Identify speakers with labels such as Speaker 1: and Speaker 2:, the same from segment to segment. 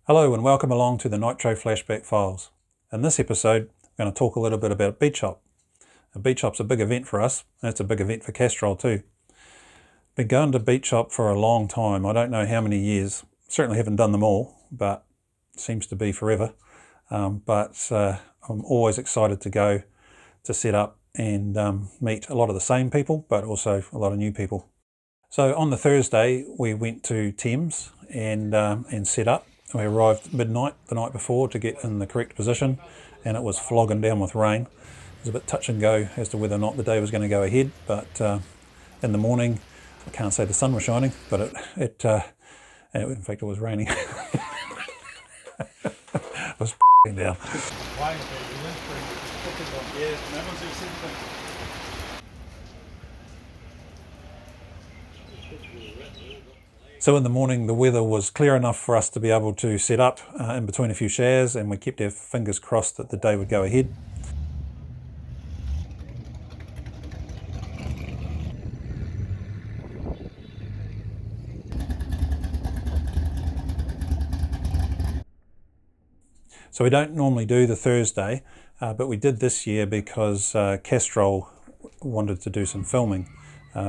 Speaker 1: Hello and welcome along to the Nitro Flashback files. In this episode, I'm going to talk a little bit about Beach Hop. A Beach Hop's a big event for us, and it's a big event for Castrol too. Been going to Beach Hop for a long time, I don't know how many years. Certainly haven't done them all, but it seems to be forever. I'm always excited to go to set up and meet a lot of the same people, but also a lot of new people. So on the Thursday, we went to Thames and set up. We arrived midnight the night before to get in the correct position, and it was flogging down with rain. It was a bit touch and go as to whether or not the day was going to go ahead, but in the morning, I can't say the sun was shining, but in fact it was raining. It was down. So in the morning the weather was clear enough for us to be able to set up in between a few showers, and we kept our fingers crossed that the day would go ahead. So we don't normally do the Thursday, but we did this year because Castrol wanted to do some filming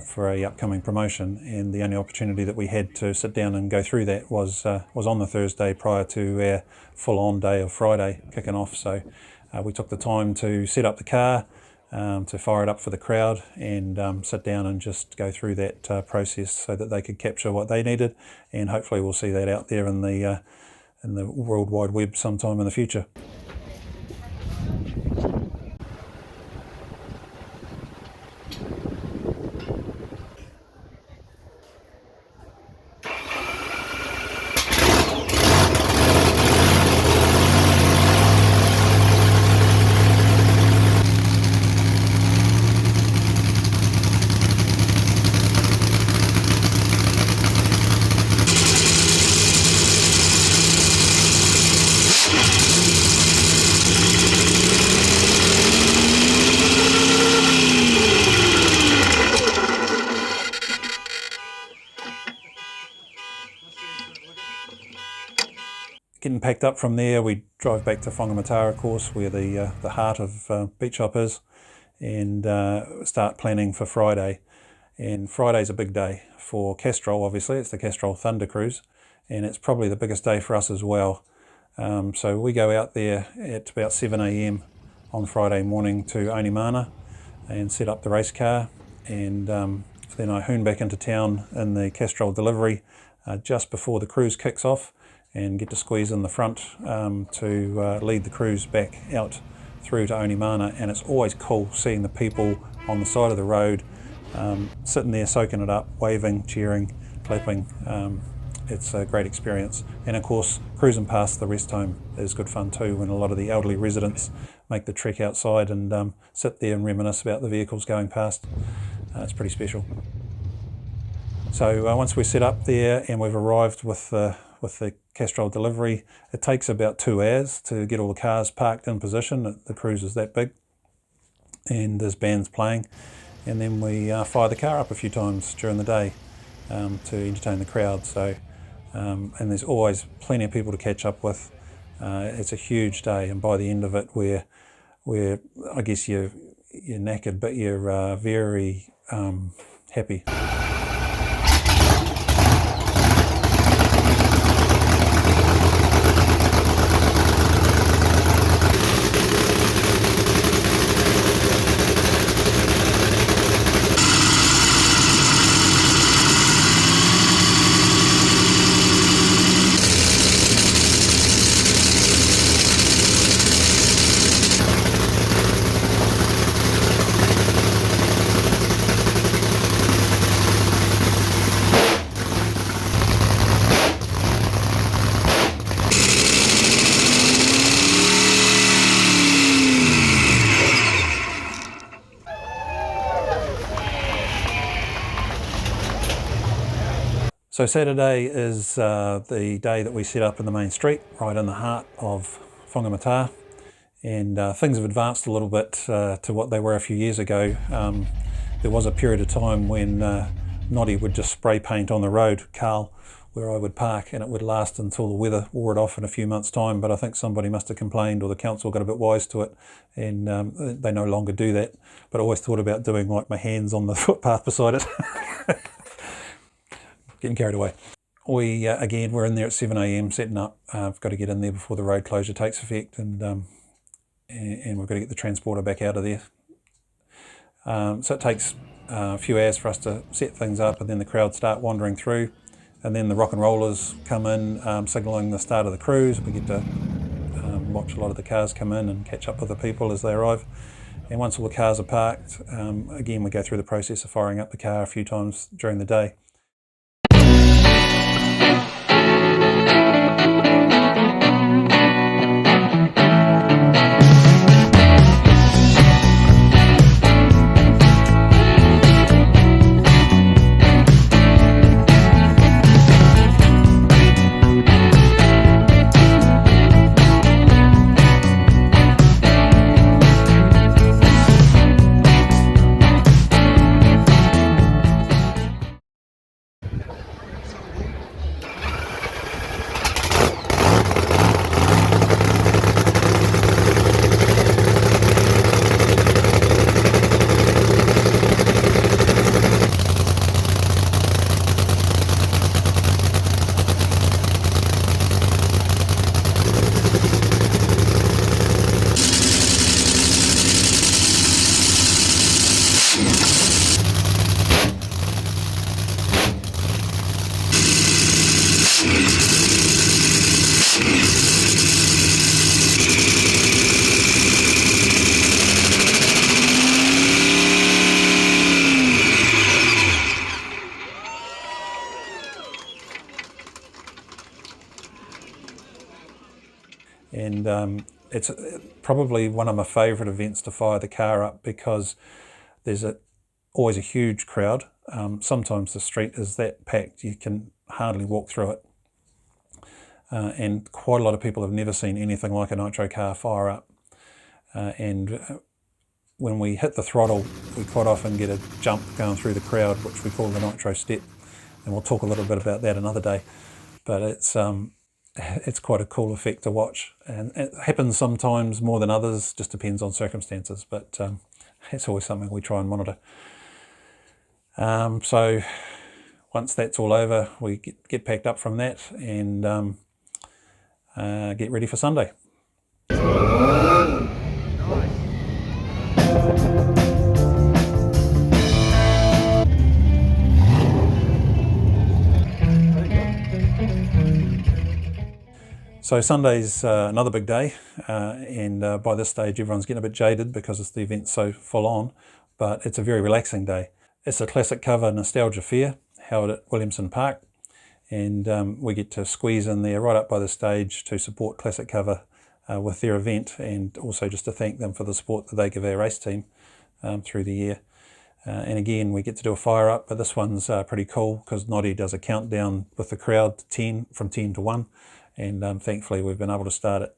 Speaker 1: for a upcoming promotion, and the only opportunity that we had to sit down and go through that was on the Thursday prior to our full-on day of Friday kicking off. So we took the time to set up the car, to fire it up for the crowd, and sit down and just go through that process so that they could capture what they needed, and hopefully we'll see that out there in the World Wide Web sometime in the future. Getting packed up from there, we drive back to Whangamata, of course, where the heart of Beach Hop is, and start planning for Friday. And Friday's a big day for Castrol, obviously. It's the Castrol Thunder Cruise, and it's probably the biggest day for us as well. So we go out there at about 7 a.m. on Friday morning to Onimana and set up the race car, and then I hoon back into town in the Castrol delivery just before the cruise kicks off, and get to squeeze in the front to lead the cruise back out through to Onimana. And it's always cool seeing the people on the side of the road sitting there soaking it up, waving, cheering, clapping. It's a great experience. And of course, cruising past the rest home is good fun too, when a lot of the elderly residents make the trek outside and sit there and reminisce about the vehicles going past. It's pretty special. So once we're set up there and we've arrived with the Castrol delivery, it takes about 2 hours to get all the cars parked in position. The cruise is that big, and there's bands playing, and then we fire the car up a few times during the day to entertain the crowd. So and there's always plenty of people to catch up with. It's a huge day, and by the end of it we're I guess you're knackered, but you're very happy. So Saturday is the day that we set up in the main street, right in the heart of Whangamata, and things have advanced a little bit to what they were a few years ago. There was a period of time when Noddy would just spray paint on the road, Carl where I would park, and it would last until the weather wore it off in a few months' time. But I think somebody must have complained, or the council got a bit wise to it, and they no longer do that. But I always thought about doing like my hands on the footpath beside it. Getting carried away. We again, we're in there at 7 a.m. setting up. I've got to get in there before the road closure takes effect, and we've got to get the transporter back out of there. So it takes a few hours for us to set things up, and then the crowd start wandering through, and then the rock and rollers come in, signalling the start of the cruise. We get to watch a lot of the cars come in and catch up with the people as they arrive. And once all the cars are parked, again we go through the process of firing up the car a few times during the day. And it's probably one of my favourite events to fire the car up, because there's always a huge crowd. Sometimes the street is that packed you can hardly walk through it. And quite a lot of people have never seen anything like a nitro car fire up. And when we hit the throttle, we quite often get a jump going through the crowd, which we call the nitro step. And we'll talk a little bit about that another day. But it's quite a cool effect to watch, and it happens sometimes more than others, just depends on circumstances, but it's always something we try and monitor. So once that's all over, we get packed up from that and get ready for Sunday. So Sunday's another big day, and by this stage everyone's getting a bit jaded because the event's so full on, but it's a very relaxing day. It's a classic cover nostalgia fair held at Williamson Park, and we get to squeeze in there right up by the stage to support classic cover with their event, and also just to thank them for the support that they give our race team through the year. And again, we get to do a fire up, but this one's pretty cool because Noddy does a countdown with the crowd to 10, from 10 to 1. And thankfully we've been able to start it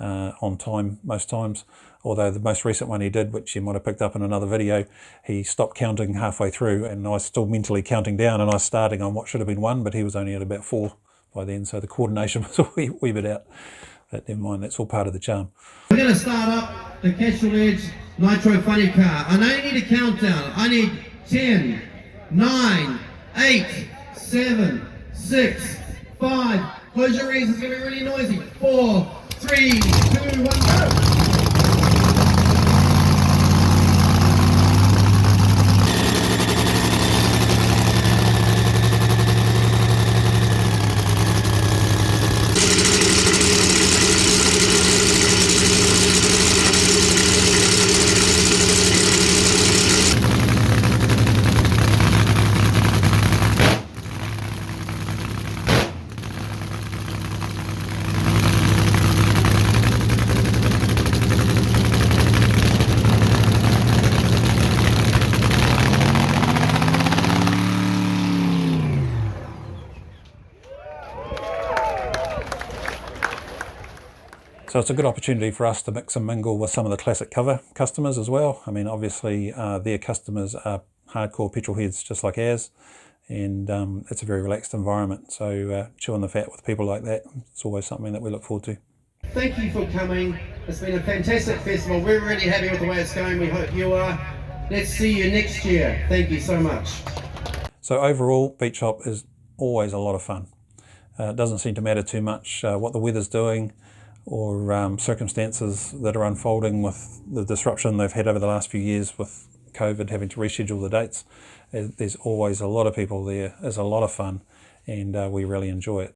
Speaker 1: on time most times. Although the most recent one he did, which you might have picked up in another video, he stopped counting halfway through, and I was still mentally counting down, and I was starting on what should have been 1, but he was only at about 4 by then, so the coordination was a wee bit out. But never mind, that's all part of the charm.
Speaker 2: We're going to start up the Casual Edge Nitro Funny Car. I know you need a countdown. I need 10, 9, 8, 7, 6, 5. Close your ears, it's going to be really noisy. 4, 3, 2, 1, go!
Speaker 1: So it's a good opportunity for us to mix and mingle with some of the classic cover customers as well. I mean, obviously their customers are hardcore petrol heads just like ours, and it's a very relaxed environment. So chewing the fat with people like that, it's always something that we look forward to.
Speaker 2: Thank you for coming. It's been a fantastic festival. We're really happy with the way it's going. We hope you are. Let's see you next year. Thank you so much.
Speaker 1: So overall, Beach Hop is always a lot of fun. It doesn't seem to matter too much what the weather's doing or circumstances that are unfolding with the disruption they've had over the last few years with COVID having to reschedule the dates. There's always a lot of people there. It's a lot of fun, and we really enjoy it.